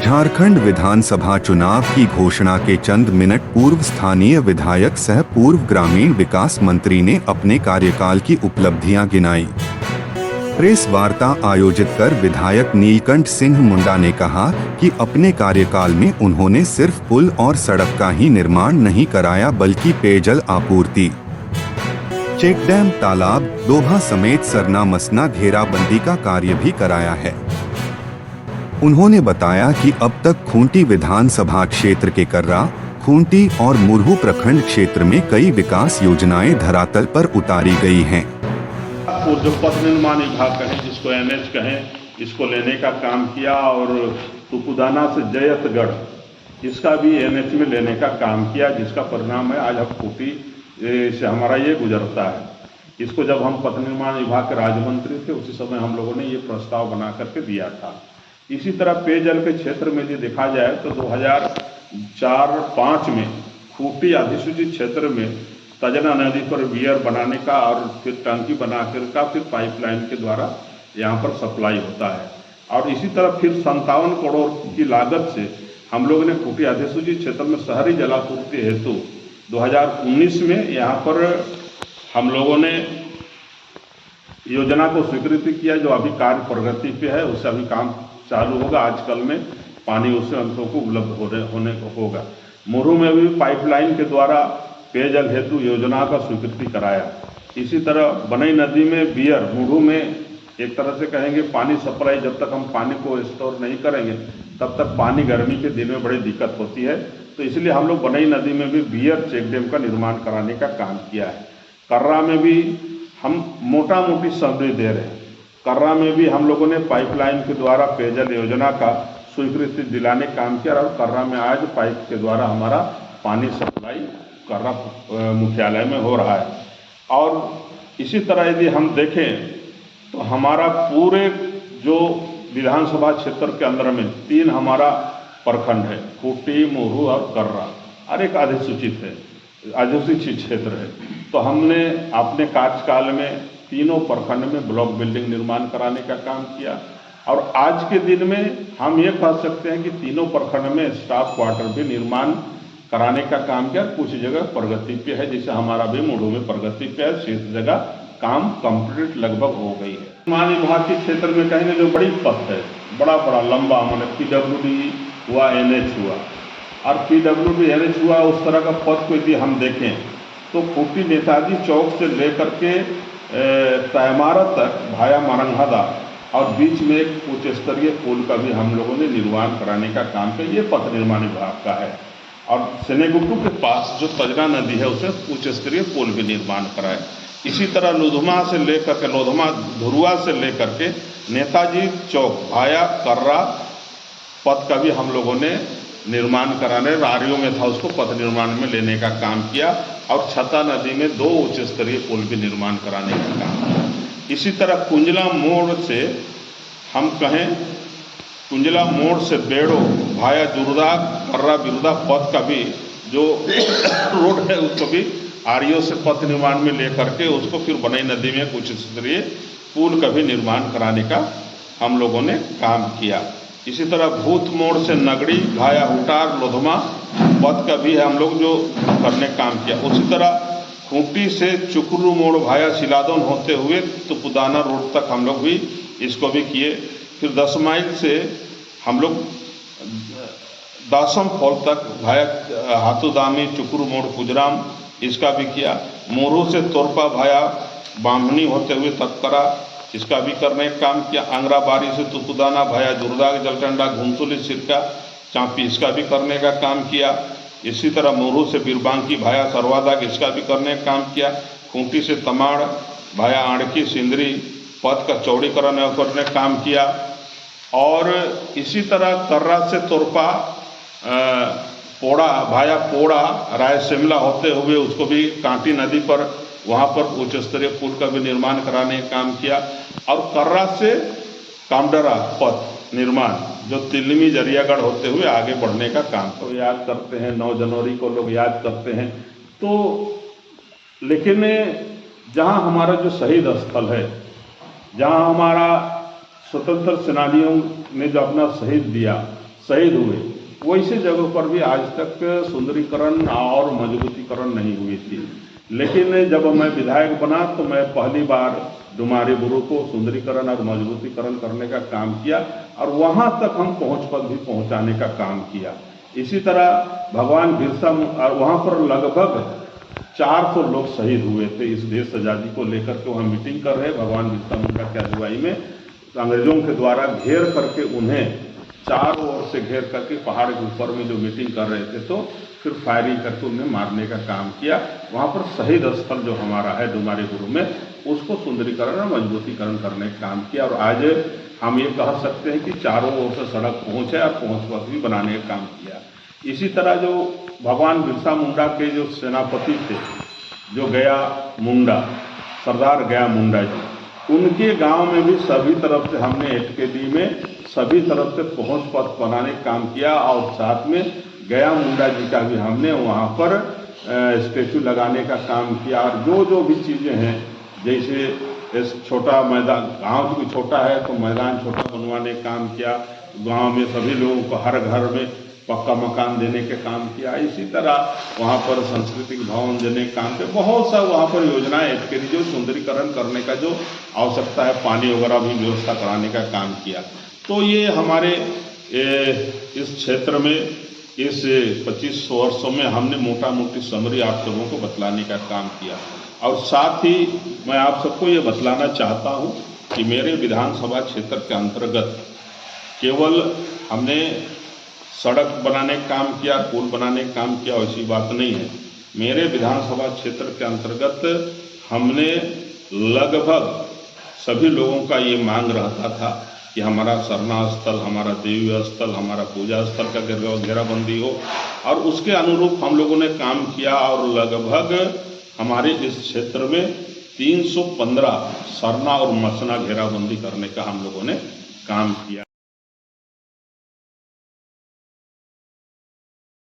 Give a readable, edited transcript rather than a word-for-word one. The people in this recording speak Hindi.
झारखंड विधानसभा चुनाव की घोषणा के चंद मिनट पूर्व स्थानीय विधायक सह पूर्व ग्रामीण विकास मंत्री ने अपने कार्यकाल की उपलब्धियां गिनाई। प्रेस वार्ता आयोजित कर विधायक नीलकंठ सिंह मुंडा ने कहा कि अपने कार्यकाल में उन्होंने सिर्फ पुल और सड़क का ही निर्माण नहीं कराया बल्कि पेयजल आपूर्ति, चेक डैम, तालाब, दोभा समेत सरना मसना घेराबंदी का कार्य भी कराया है। उन्होंने बताया कि अब तक खूंटी विधानसभा क्षेत्र के कर्रा, खूंटी और मुरहू प्रखंड क्षेत्र में कई विकास योजनाएं धरातल पर उतारी गई हैं। और जो पथ निर्माण विभाग कहें, जिसको एनएच कहें, इसको लेने का काम किया और तुपुदाना से जयतगढ़ इसका भी एनएच में लेने का काम किया, जिसका परिणाम है आज हम खूंटी से हमारा ये गुजरता है। इसको जब हम पथ निर्माण विभाग के राज्य मंत्री थे उसी समय हम लोगों ने ये प्रस्ताव बना करके दिया था। इसी तरह पेयजल के क्षेत्र में यदि देखा जाए तो 2004-05 में खूंटी अधिसूचित क्षेत्र में तजना नदी पर वियर बनाने का और फिर टंकी बनाकर का फिर पाइपलाइन के द्वारा यहाँ पर सप्लाई होता है। और इसी तरह फिर 57 करोड़ की लागत से हम लोगों ने खूंटी अधिसूचित क्षेत्र में शहरी जलापूर्ति हेतु 2019 में यहाँ पर हम लोगों ने योजना को स्वीकृति किया, जो अभी कार्य प्रगति पे है। उससे अभी काम चालू होगा। आजकल में पानी उससे अंशों को उपलब्ध होने को होगा। मुरहू में भी पाइपलाइन के द्वारा पेयजल हेतु योजना का स्वीकृति कराया। इसी तरह बनई नदी में बियर, मुरहू में एक तरह से कहेंगे पानी सप्लाई, जब तक हम पानी को स्टोर नहीं करेंगे तब तक पानी गर्मी के दिन में बड़ी दिक्कत होती है। तो इसलिए हम लोग बनई नदी में भी बियर चेक डैम का निर्माण कराने का काम किया है। कर्रा में भी हम मोटा मोटी सब्सिडी दे रहे हैं। कर्रा में भी हम लोगों ने पाइपलाइन के द्वारा पेयजल योजना का स्वीकृति दिलाने काम किया और कर्रा में आज पाइप के द्वारा हमारा पानी सप्लाई कर्रा मुख्यालय में हो रहा है। और इसी तरह यदि हम देखें तो हमारा पूरे जो विधानसभा क्षेत्र के अंदर में 3 हमारा प्रखंड है, खूंटी, मुरहू और कर्रा, और एक अधिसूचित क्षेत्र है। तो हमने अपने कार्यकाल में तीनों प्रखंड में ब्लॉक बिल्डिंग निर्माण कराने का काम किया। और आज के दिन में हम ये कह सकते हैं कि तीनों प्रखंड में स्टाफ क्वार्टर भी निर्माण कराने का काम किया। कुछ जगह प्रगति पे है, जैसे हमारा भी मुरहू में प्रगति पे है, शेष जगह काम कंप्लीट लगभग हो गई है। निर्माण विभाग के क्षेत्र में कहेंगे जो बड़ी पथ है, बड़ा लंबा, मतलब PWD हुआ, NH हुआ, और PWD NH हुआ, उस तरह का पथ को यदि हम देखें तो खूंटी नेताजी चौक से लेकर के तयमारा तक भाया मारंगहादा और बीच में एक उच्च स्तरीय पुल का भी हम लोगों ने निर्माण कराने का काम किया। ये पथ निर्माण विभाग का है। और सेनेगुट्टू के पास जो तजना नदी है उसे उच्च स्तरीय पुल भी निर्माण कराए। इसी तरह लोधमा से लेकर के धुरुआ से लेकर के नेताजी चौक भाया कर्रा पथ का भी हम लोगों ने निर्माण कराने, रारियों में था उसको पथ निर्माण में लेने का काम किया। और छता नदी में 2 उच्च स्तरीय पुल भी निर्माण कराने का काम किया। इसी तरह कुंजला मोड़ से हम कहें, कुंजला मोड़ से बेड़ो भाया जुर्दा कर्रा बिरुदा पथ का भी जो रोड है उसको भी आरईओ से पथ निर्माण में लेकर के उसको फिर बनई नदी में कुछ स्तरीय पुल का भी निर्माण कराने का हम लोगों ने काम किया। इसी तरह भूत मोड़ से नगड़ी भाया हुटार लोधमा पथ का भी हम लोग जो करने काम किया। उसी तरह खूंटी से चुकरू मोड़ भाया सिलादौन होते हुए तुपुदाना रोड तक हम लोग भी इसको भी किए। फिर 10 माइल से हम लोग दासम फॉल तक भाया हाथुदामी चुकरू मोड़ कुजराम इसका भी किया। मोरू से तोरपा भाया बामनी होते हुए तत्करा इसका भी करने का काम किया। आंगराबारी से तुपुदाना भाया जुर्दाग जलटंडा घुमसुली सिरका चांपी इसका भी करने का काम किया। इसी तरह मोरू से बिरबांकी भाया सरवादाग इसका भी करने का काम किया। खूंटी से तमाड़ भाया आड़की सिंदरी पथ का चौड़ीकरण करने का काम किया। और इसी तरह कर्रा से तोरपा पोड़ा भाया पोड़ा राय शिमला होते हुए उसको भी कांटी नदी पर वहाँ पर उच्च स्तरीय पुल का भी निर्माण कराने का काम किया। और कर्रा से कामडरा पथ निर्माण जो तिलमी जरियागढ़ होते हुए आगे बढ़ने का काम तो याद करते हैं। 9 जनवरी को लोग याद करते हैं। तो लेकिन जहाँ हमारा जो शहीद स्थल है, जहाँ हमारा स्वतंत्र सेनानियों ने जो अपना शहीद दिया, शहीद हुए, वैसे जगहों पर भी आज तक सुंदरीकरण और मजबूतीकरण नहीं हुई थी। लेकिन जब मैं विधायक बना तो मैं पहली बार डुमारी बुरु को सुंदरीकरण और मजबूतीकरण करने का काम किया और वहाँ तक हम पहुँच पर भी पहुँचाने का काम किया। इसी तरह भगवान बिरसा और वहाँ पर लगभग 400 लोग शहीद हुए थे इस देश आज़ादी को लेकर के। वहाँ मीटिंग कर रहे भगवान बिरसा मुंडा की अगुवाई में, अंग्रेजों के द्वारा घेर करके उन्हें चारों ओर से घेर करके पहाड़ के ऊपर में जो मीटिंग कर रहे थे, तो फिर फायरिंग करके उन्हें मारने का काम किया। वहाँ पर शहीद स्थल जो हमारा है डुमारी गुरु में, उसको सुंदरीकरण और मजबूतीकरण करने का काम किया। और आज हम ये कह सकते हैं कि चारों ओर से सड़क पहुँचे और पहुँच पथ भी बनाने का काम किया। इसी तरह जो भगवान बिरसा मुंडा के जो सेनापति थे, जो गया मुंडा, सरदार गया मुंडा जी, उनके गांव में भी सभी तरफ से हमने एटकेडी में सभी तरफ से पहुंच पथ बनाने का काम किया। और साथ में गया मुंडा जी का भी हमने वहां पर स्टैचू लगाने का काम किया। और जो भी चीज़ें हैं, जैसे इस छोटा मैदान, गांव भी छोटा है तो मैदान छोटा बनवाने का काम किया। गांव में सभी लोगों को हर घर में पक्का मकान देने के काम किया। इसी तरह वहाँ पर सांस्कृतिक भवन देने के काम पे बहुत सा वहाँ पर योजनाएं एटकेडी जो सुंदरीकरण करने का जो आवश्यकता है, पानी वगैरह भी व्यवस्था कराने का काम किया। तो ये हमारे इस क्षेत्र में इस 25 वर्षों में हमने मोटा मोटी समरी आप सबों को बतलाने का काम किया। और साथ ही मैं आप सबको ये बतलाना चाहता हूँ कि मेरे विधानसभा क्षेत्र के अंतर्गत केवल हमने सड़क बनाने का काम किया, पुल बनाने का काम किया, वैसी बात नहीं है। मेरे विधानसभा क्षेत्र के अंतर्गत हमने लगभग सभी लोगों का ये मांग रहता था कि हमारा सरना स्थल, हमारा देवी स्थल, हमारा पूजा स्थल का घेराबंदी हो, और उसके अनुरूप हम लोगों ने काम किया। और लगभग हमारे इस क्षेत्र में 315 सरना और मसना घेराबंदी करने का हम लोगों ने काम किया।